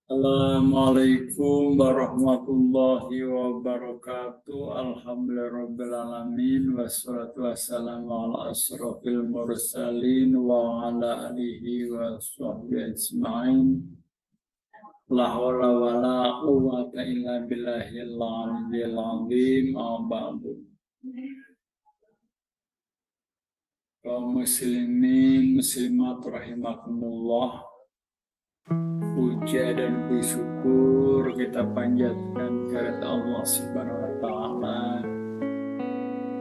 Assalamualaikum warahmatullahi wabarakatuh. Alhamdulillahirrabbilalamin. Wassalatu wassalamu ala asrofil mursalin wa ala alihi wa sahbihi ajma'in. La hawla wa la quwwata illa billahil aliyyil azim. Ba'du. Kaum muslimin muslimat rahimakumullah. Puja dan bersyukur kita panjatkan kepada Allah Subhanahu wa Ta'ala,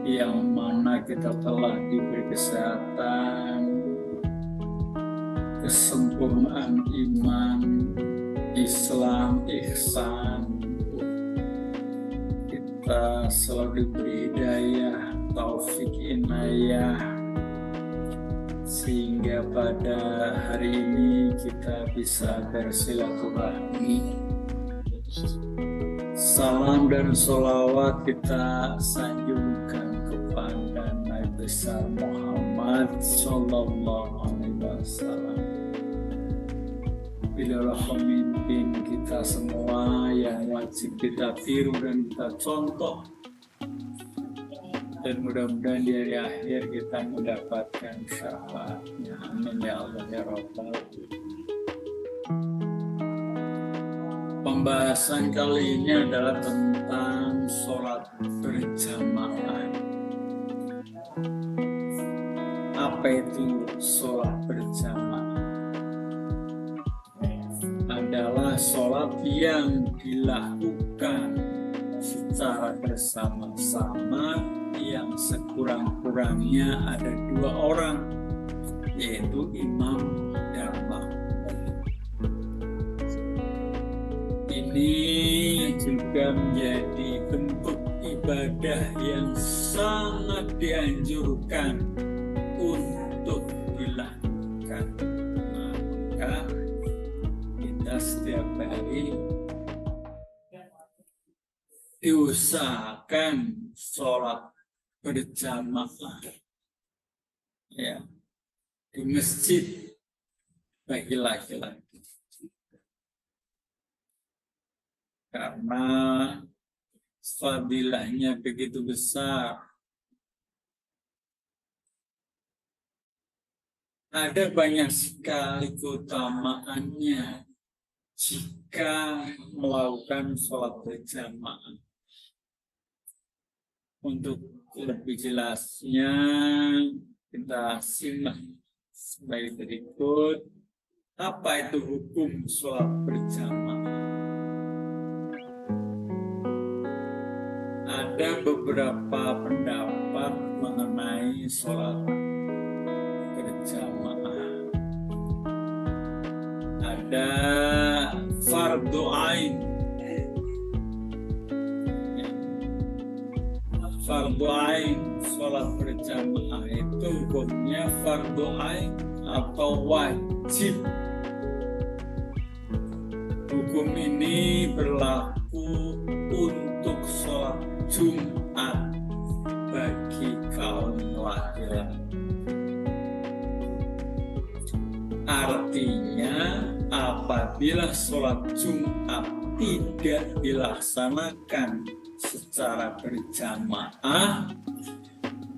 yang mana kita telah diberi kesehatan, kesempurnaan iman, Islam, ihsan. Kita selalu diberi hidayah, taufik, inayah, sehingga pada hari ini kita bisa bersilaturahmi. Salam dan sholawat kita sanjungkan kepada Nabi besar Muhammad Sallallahu Alaihi Wasallam. Beliau pemimpin kita semua yang wajib kita tiru dan kita contoh. Dan mudah-mudahan di hari akhir kita mendapatkan syafaatnya. Amin ya Allah ya Rabbal alamin. Pembahasan kali ini adalah tentang sholat berjamaah. Apa itu sholat berjamaah? Adalah sholat yang dilakukan secara bersama-sama, yang sekurang-kurangnya ada 2 orang, yaitu imam dan makmum. Ini juga menjadi bentuk ibadah yang sangat dianjurkan untuk dilakukan. Maka kita setiap hari diusahakan sholat berjamaah ya di masjid bagi laki-laki, karena fadilahnya begitu besar. Ada banyak sekali keutamaannya jika melakukan sholat berjamaah. Untuk lebih jelasnya kita simak sebagai berikut. Apa itu hukum sholat berjamaah? Ada beberapa pendapat mengenai sholat berjamaah. Ada fardu ain. Fardu ain, sholat berjamaah itu hukumnya fardu ain atau wajib. Hukum ini berlaku untuk sholat Jumat bagi kaum laki-laki. Artinya, apabila sholat Jumat tidak dilaksanakan secara berjamaah,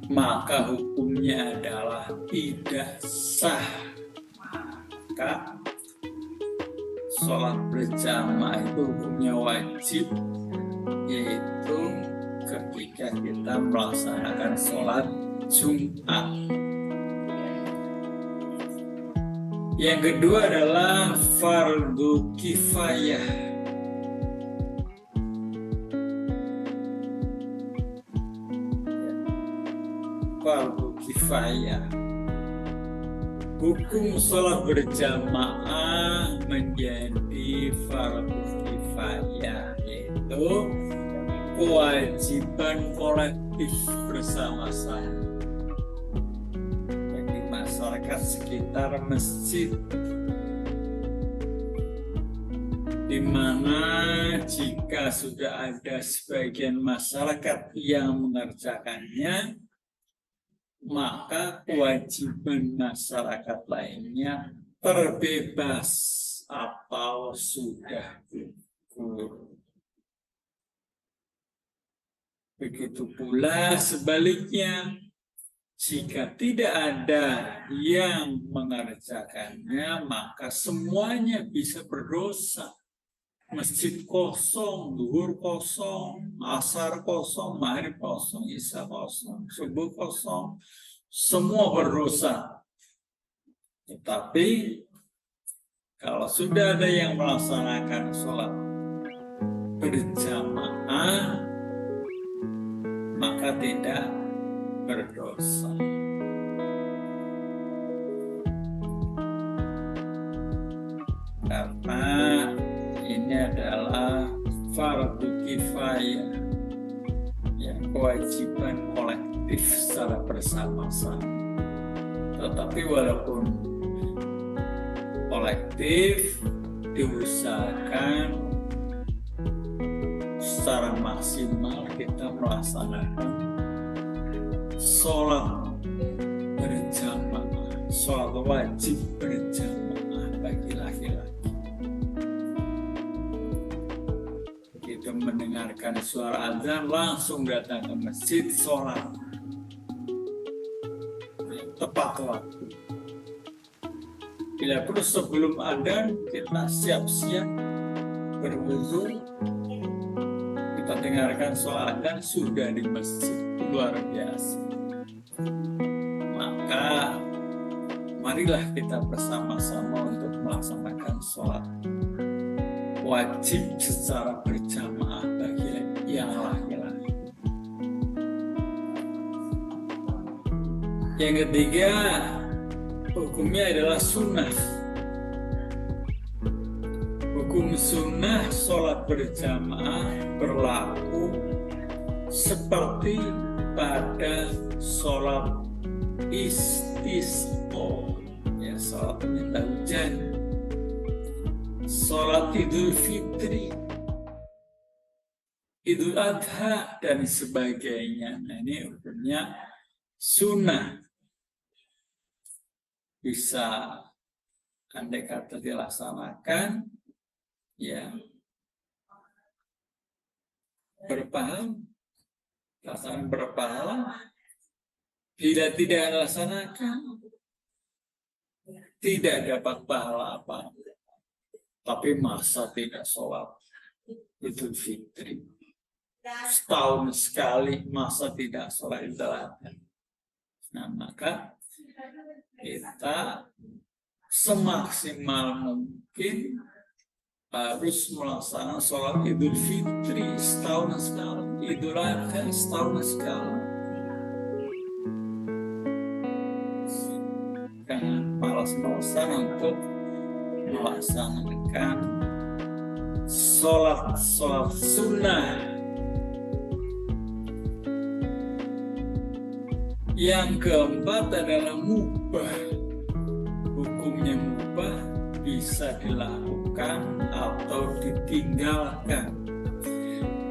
maka hukumnya adalah tidak sah. Maka sholat berjamaah itu hukumnya wajib, yaitu ketika kita melaksanakan sholat Jumat. Yang kedua adalah fardu kifayah. Fardu kifayah. Hukum sholat berjamaah menjadi fardu kifayah, yaitu kewajiban kolektif bersama-sama bagi masyarakat sekitar masjid, di mana jika sudah ada sebagian masyarakat yang mengerjakannya, maka kewajiban masyarakat lainnya terbebas atau sudah gugur. Begitu pula sebaliknya, jika tidak ada yang mengerjakannya, maka semuanya bisa berdosa. Masjid kosong, zuhur kosong, asar kosong, maghrib kosong, isya kosong, subuh kosong, semua berdosa. Tetapi kalau sudah ada yang melaksanakan sholat berjamaah, maka tidak berdosa. Karena ini adalah fardu kifayah, yang kewajiban kolektif secara bersama-sama. Tetapi walaupun kolektif, diusahakan secara maksimal kita melaksanakan sholat berjamaah, sholat wajib berjamaah bagi laki-laki. Begitu mendengarkan suara azan, langsung datang ke masjid sholat tepat waktu. Bila perlu sebelum adzan kita siap-siap berwudu, kita dengarkan sholat adzan sudah di masjid. Luar biasa. Maka marilah kita bersama-sama untuk melaksanakan sholat wajib secara berjamaah bagi yang laki-laki. Yang ketiga, hukumnya adalah sunnah. Hukum sunnah sholat berjamaah berlaku seperti pada sholat istisqa, ya, sholat minta hujan, sholat Idul Fitri, Idul Adha, dan sebagainya. Nah, ini hukumnya sunnah. Bisa andai kata dilaksanakan, ya, berpahala, laksanakan berpahala. Bila tidak dilaksanakan, tidak dapat pahala apa. Tapi masa tidak sholat Idul Fitri? Setahun sekali masa tidak sholat Idul Adha? Nah, maka kita semaksimal mungkin harus melaksanakan sholat Idul Fitri setahun sekali, Idul Adha setahun sekali. Jangan malas-malasan untuk melaksanakan sholat sunnah. Yang keempat adalah mubah. Hukumnya mubah, bisa dilakukan atau ditinggalkan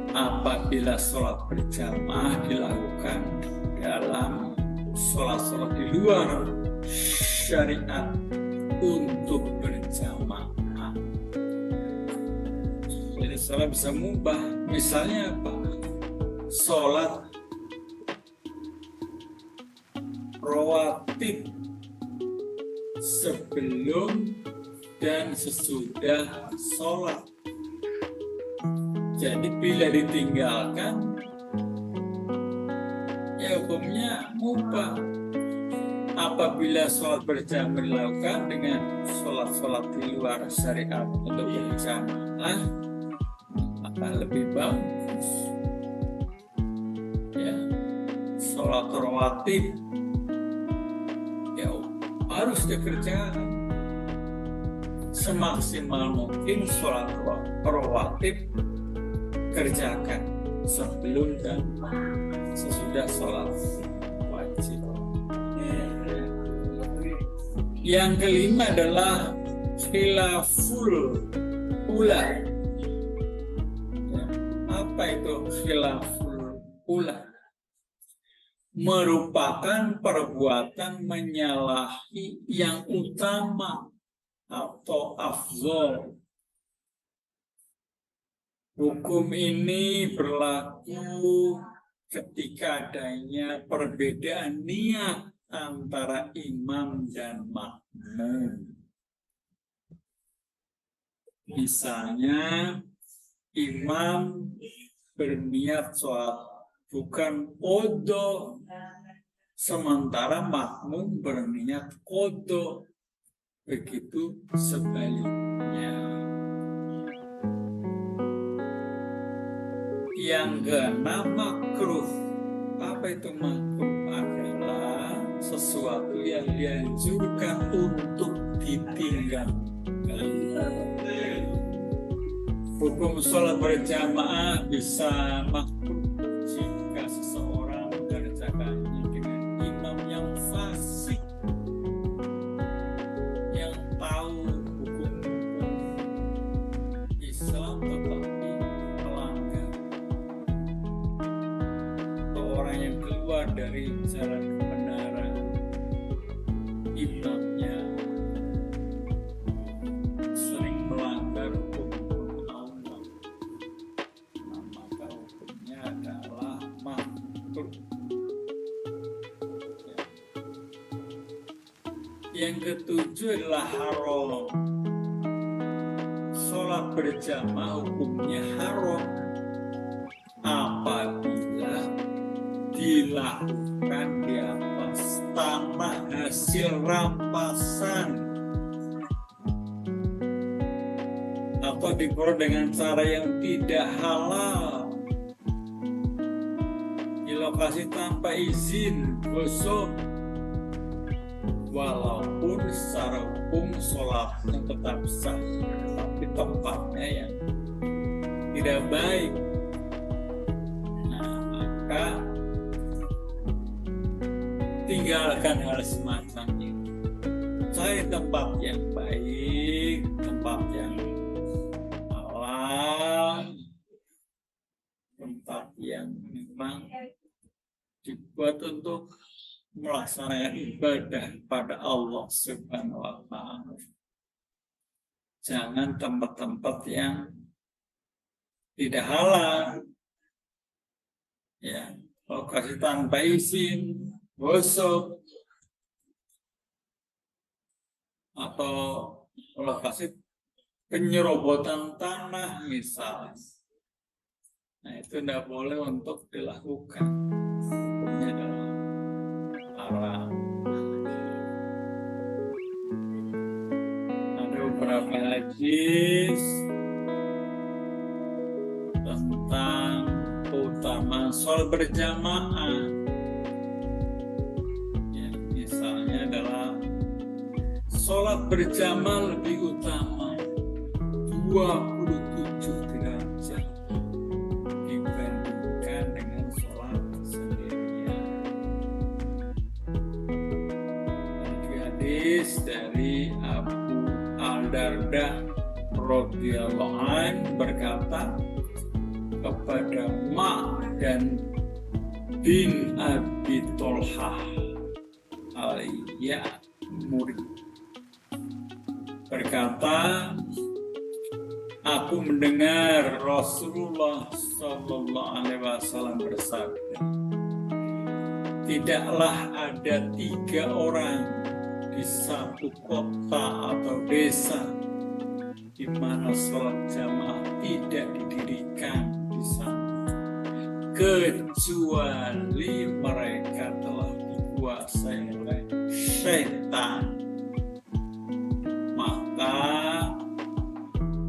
apabila sholat berjamaah dilakukan dalam sholat-sholat di luar syariat untuk berjamaah. Jadi sholat bisa mubah. Misalnya apa? Sholat rawatib sebelum dan sesudah sholat. Jadi bila ditinggalkan, ya hukumnya mubah. Apabila sholat berjamaah dilakukan dengan sholat-sholat di luar syariat untuk berjamaah, maka lebih bagus. Ya, sholat rawatib harus dikerjakan semaksimal mungkin. Sholat rawatib kerjakan sebelum dan sesudah sholat wajib. Yang kelima adalah khilaful ula. Apa itu khilaful ula? Merupakan perbuatan menyalahi yang utama atau afzol. Hukum ini berlaku ketika adanya perbedaan niat antara imam dan makmum. Misalnya, imam berniat sholat bukan qodho, sementara makmum berniat qodho. Begitu sebaliknya. Yang keenam makruh. Apa itu makruh? Adalah sesuatu yang dianjurkan untuk ditinggalkan. Hukum sholat berjamaah bisa makruh jika seseorang mengerjakannya dengan imam yang fasik, yang tahu hukum-hukum Islam tetapi melanggar, atau orang yang keluar dari jalan kebenaran, imamnya sering melanggar hukum Allah, maka hukumnya adalah makruh. Yang ketujuh adalah haram. Sholat berjamaah hukumnya haram apabila dilakukan di atas tanah hasil rampasan atau diperoleh dengan cara yang tidak halal, di lokasi tanpa izin, gosok, walaupun secara hukum sholatnya tetap sah, tapi tempatnya yang tidak baik. Nah, maka tinggalkan hal semacam itu. Cari tempat yang baik, tempat yang halal, tempat yang memang dibuat untuk melaksanakan ibadah pada Allah Subhanahu wa Ta'ala. Jangan tempat-tempat yang tidak halal, ya, lokasi tanpa izin, gosok, atau lokasi penyerobotan tanah misalnya. Nah, itu tidak boleh untuk dilakukan. Ini adalah haram. Ada beberapa hadis tentang keutamaan sholat berjamaah. Ya, misalnya adalah sholat berjamaah lebih utama 27 derajat dibandingkan dengan sholat sendirian. Hadis dari Abu Al-Darda radhiyallahu anhu berkata kepada Ma dan bin Abi Tolhah al-Ya'muri, berkata, aku mendengar Rasulullah Sallallahu Alaihi Wasallam bersabda, tidaklah ada 3 orang di satu kota atau desa di mana sholat jamaah tidak didirikan di sana, kecuali mereka telah dikuasai oleh syaitan. Maka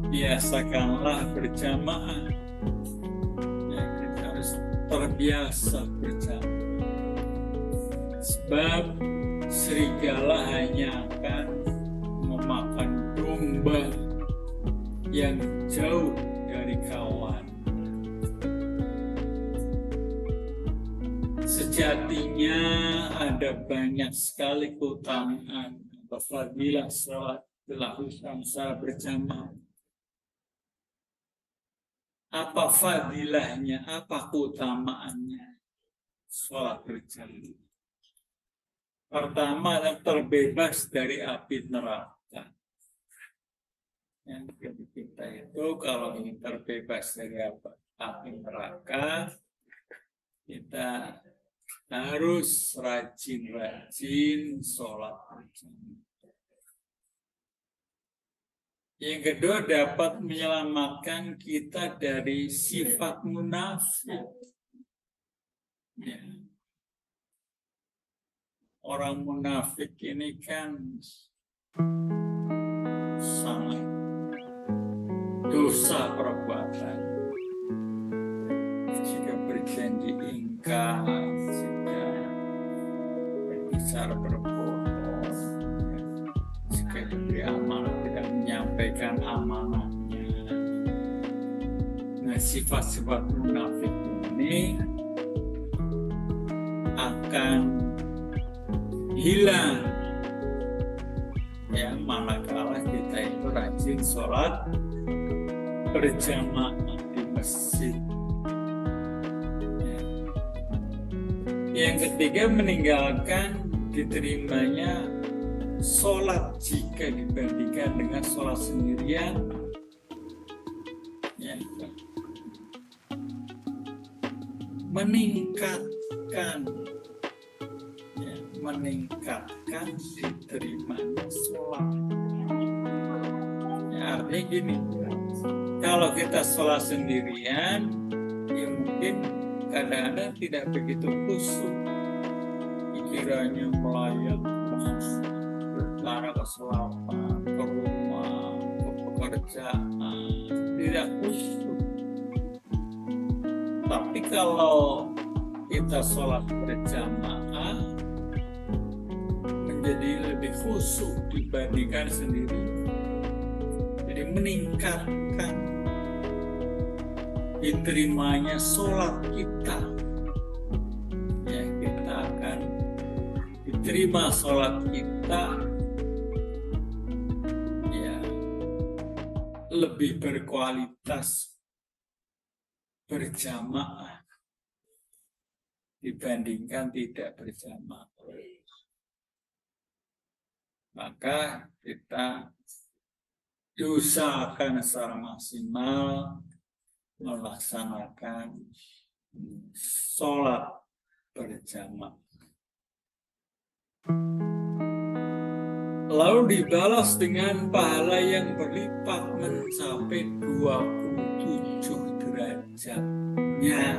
biasakanlah berjamaah. Ya, kita harus terbiasa berjamaah. Sebab serigala hanya akan memakan domba yang jauh dari kawan. Sejatinya ada banyak sekali keutamaan atau fadilah sholat dilakukan secara berjamaah. Apa fadilahnya, apa keutamaannya sholat berjamaah? Pertama, yang terbebas dari api neraka. Yang kita itu kalau ingin terbebas dari api neraka, kita harus rajin-rajin sholat berjamaah. Yang kedua, dapat menyelamatkan kita dari sifat munafik. Ya. Orang munafik ini kan sangat dosa perbuatan. Jika berjanji ingkar, jika berbicara berbohong, jika diberi amanah tidak menyampaikan amanahnya. Nah, sifat-sifat munafik ini akan hilang ya manakala kita itu rajin sholat berjamaah di masjid. Ya. Yang ketiga, meninggalkan diterimanya sholat jika dibandingkan dengan sholat sendirian. Ya. Meningkatkan diterimanya sholat. Ya, artinya gini, kalau kita sholat sendirian, ya mungkin kadang-kadang tidak begitu khusyuk, pikirannya melayang ke arah ke selatan, ke rumah, ke pekerjaan, tidak khusyuk. Tapi kalau kita sholat berjamaah menjadi lebih khusyuk dibandingkan sendiri. Jadi meningkatkan diterimanya sholat kita. Ya, kita akan diterima sholat kita ya lebih berkualitas berjamaah dibandingkan tidak berjamaah. Maka kita diusahakan secara maksimal melaksanakan sholat berjamaah. Lalu dibalas dengan pahala yang berlipat mencapai 27 derajatnya.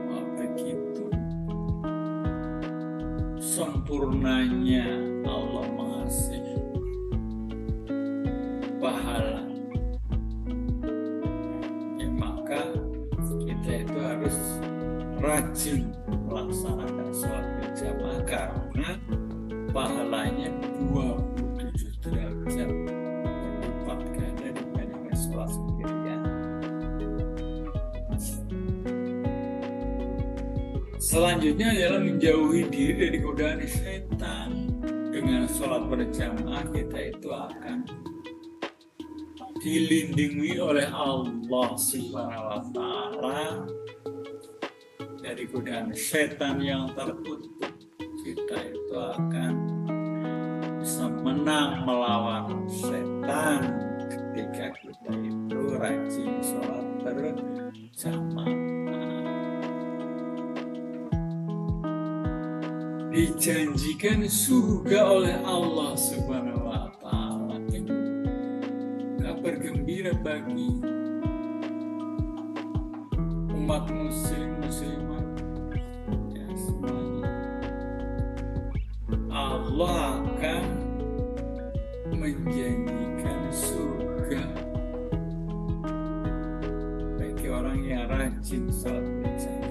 Wah, begitu sempurnanya Allah mengasih pahala. Ya, maka kita itu harus rajin melaksanakan sholat berjamaah karena pahalanya 27 derajat berlipat ganda dibandingkan sholat sendirian. Selanjutnya adalah menjauhi diri dari godaan setan. Dengan sholat berjamaah kita itu akan dilindungi oleh Allah Subhanahu wa Ta'ala dari godaan setan yang terkutuk. Kita itu akan bisa menang melawan setan ketika kita itu rajin sholat berjamaah. Dijanjikan surga oleh Allah Subhanahu wa Ta'ala. Ini kabar gembira bagi umat muslimat ya semuanya. Allah akan menjanjikan surga bagi orang yang rajin sholat berjamaah.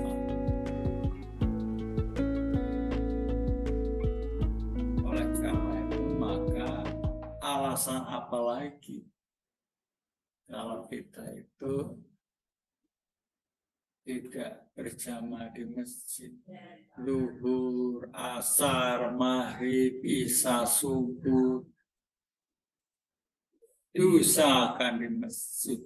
Oleh karena itu, maka alasan apa lagi kalau kita itu tidak berjamaah di masjid? Zuhur, asar, maghrib, isya, subuh diusahakan di masjid.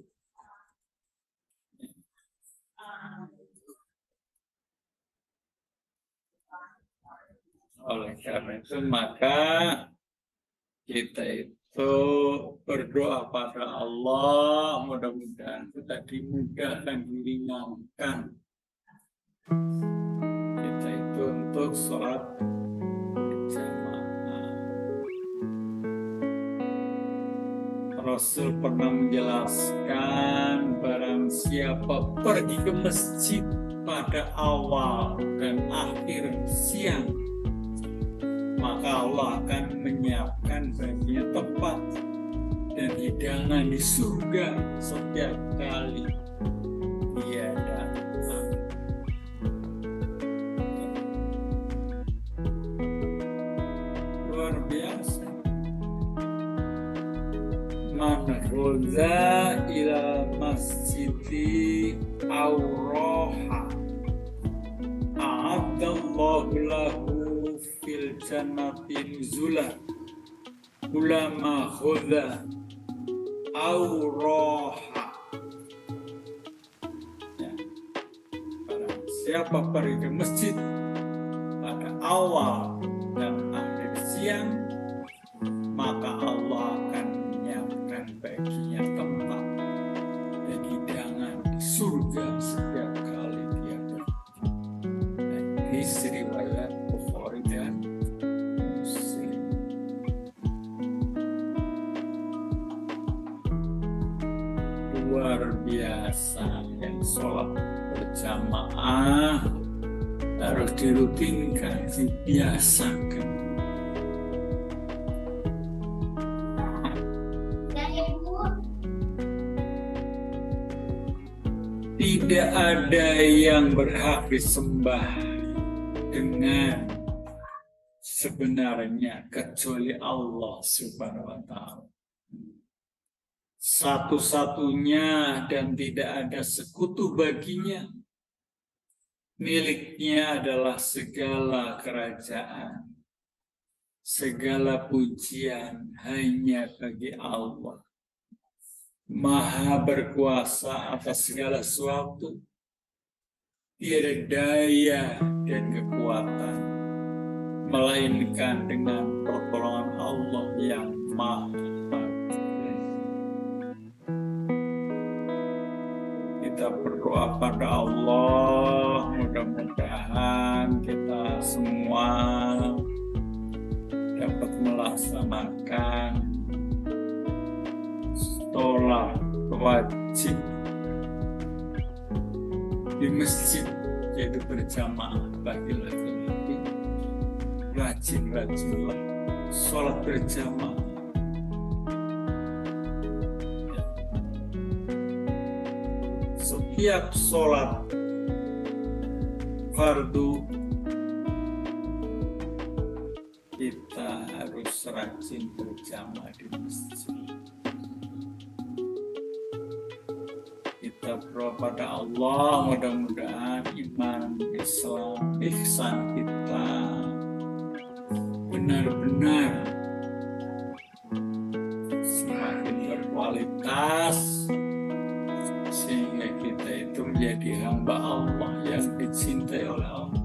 Oleh karena itu maka kita itu So, berdoa pada Allah, mudah-mudahan kita dimudahkan, diringankan. Kita itu untuk sholat berjamaah. Rasul pernah menjelaskan, barang siapa pergi ke masjid pada awal dan akhir siang, maka Allah akan menyiapkan baginya tempat dan hidangan di surga setiap kali dia datang. Luar biasa. Man ghaza ila masjidi awroha a'adallahu lahu fil jannati nuzulah ulama ghaza awroha. Ya. Siapa pergi ke masjid pada awal dan akhir siang, maka Allah akan menyiapkan baginya tempat dan hidangan di surga setiap kali dia pergi. Dan ini riwayat Bukhari dan Muslim. Luar biasa, yang sholat berjamaah harus dirutinkan, dibiasakan. Tidak ada yang berhak disembah dengan sebenarnya kecuali Allah Subhanahu wa Ta'ala. Satu-satunya dan tidak ada sekutu baginya. Miliknya adalah segala kerajaan, segala pujian hanya bagi Allah. Maha berkuasa atas segala sesuatu, tiada daya dan kekuatan, melainkan dengan pertolongan Allah yang Maha. Kita berdoa pada Allah, mudah-mudahan kita semua dapat melaksanakan sholat wajib di masjid, yaitu berjamaah bagi laki-laki. Rajin-rajinlah sholat berjamaah. Setiap sholat fardu kita harus rajin berjamaah di masjid. Kita berdoa pada Allah, mudah-mudahan iman, Islam, ihsan kita benar-benar semakin berkualitas, sehingga kita itu menjadi hamba Allah yang dicintai oleh Allah,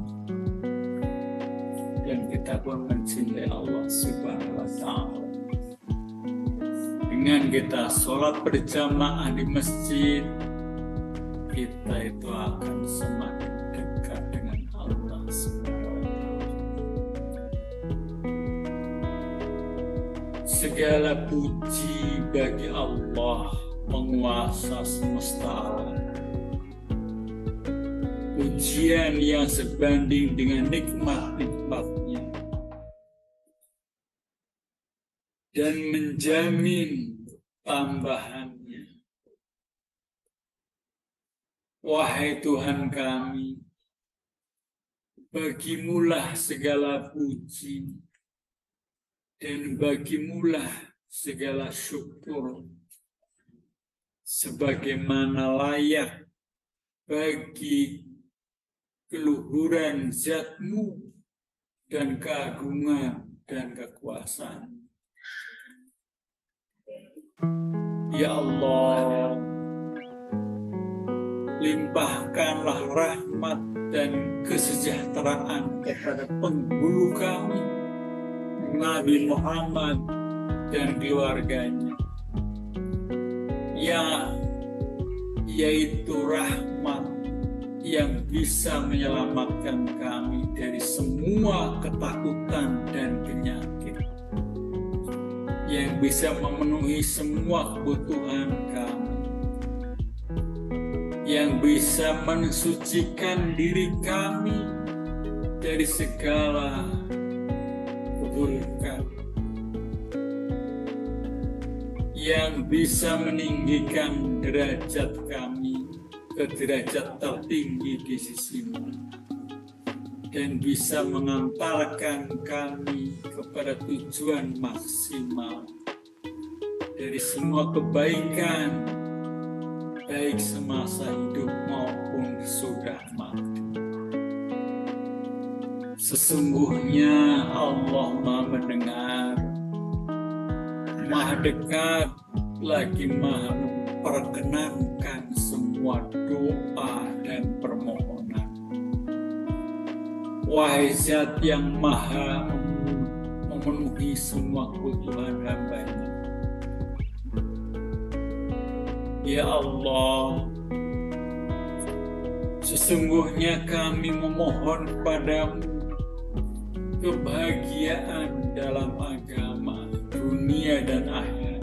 dan kita pun mencintai Allah Subhanahu wa Ta'ala. Dengan kita sholat berjamaah di masjid, kita itu akan semakin dekat dengan Allah Subhanahu wa Ta'ala. Segala puji bagi Allah, penguasa semesta alam. Pujian yang sebanding dengan nikmat-nikmatnya dan menjamin tambahannya. Wahai Tuhan kami, bagimulah segala puji dan bagimulah segala syukur, sebagaimana layak bagi keluhuran zat-Mu dan keagungan dan kekuasaan. Ya Allah, limpahkanlah rahmat dan kesejahteraan kepada penghulu kami, Nabi Muhammad dan keluarganya, yaitu rahmat yang bisa menyelamatkan kami dari semua ketakutan dan penyakit, yang bisa memenuhi semua kebutuhan kami, yang bisa mensucikan diri kami dari segala keburukan, yang bisa meninggikan derajat kami ke derajat tertinggi di sisimu, dan bisa mengantarkan kami kepada tujuan maksimal dari semua kebaikan, baik semasa hidup maupun sudah mati. Sesungguhnya Allah Maha mendengar, Maha dekat, lagi Maha memperkenankan semua doa dan permohonan. Wahai Zat yang Maha memenuhi semua kebutuhan hamba-Nya, ya Allah, sesungguhnya kami memohon padamu kebahagiaan dalam agama, dunia dan akhirat,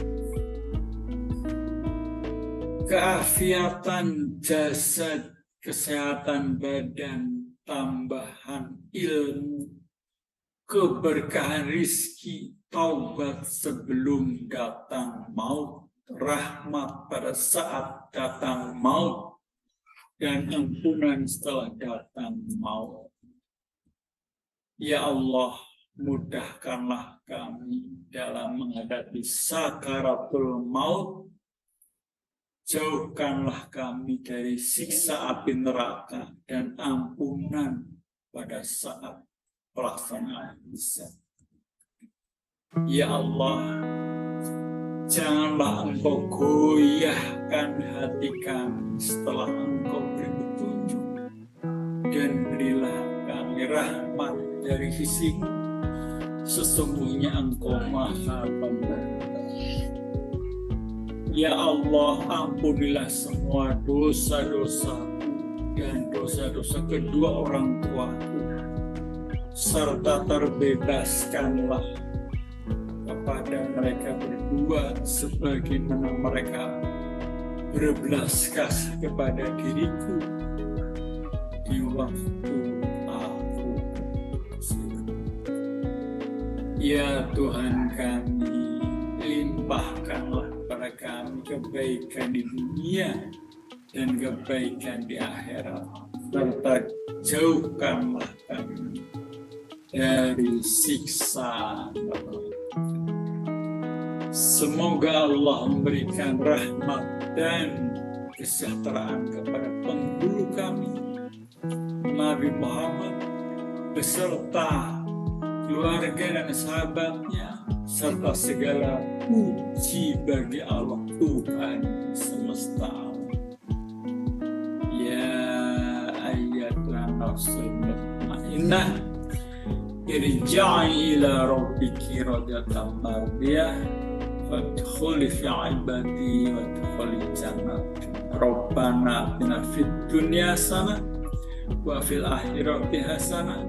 keafiatan jasad, kesehatan badan, tambahan ilmu, keberkahan rizki, taubat sebelum datang maut, rahmat pada saat datang maut, dan ampunan setelah datang maut. Ya Allah, mudahkanlah kami dalam menghadapi sakaratul maut. Jauhkanlah kami dari siksa api neraka dan ampunan pada saat pelaksanaan hisab. Ya Allah, janganlah Engkau goyahkan hati kami setelah Engkau beri petunjuk, dan berilah kami rahmat dari sisi-Mu. Sesungguhnya Engkau Maha Pemberi. Ya Allah, ampunilah semua dosa-dosaku dan dosa-dosa kedua orang tuaku, serta terbebaskanlah kepada mereka berdua sebagaimana mereka berbelas kasih kepada diriku di waktu aku kecil. Ya Tuhan kami, limpahkanlah kepada kami kebaikan di dunia dan kebaikan di akhirat, serta jauhkanlah kami dari siksa neraka. Semoga Allah memberikan rahmat dan kesejahteraan kepada penghulu kami, Nabi Muhammad, beserta keluarga dan sahabatnya, serta segala puji bagi Allah Tuhan semesta alam. Ya ayyatuhan nafsul mutmainnah, irja'i ila rabbiki radiyatan mardiyah, fadkhuli fi ibadi wadkhuli jannati. Rabbana atina fid dunya hasanah wa fil akhirati hasanah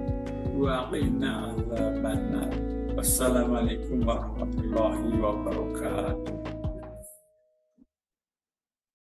wa qina adzabannar. Wassalamualaikum warahmatullahi wabarakatuh.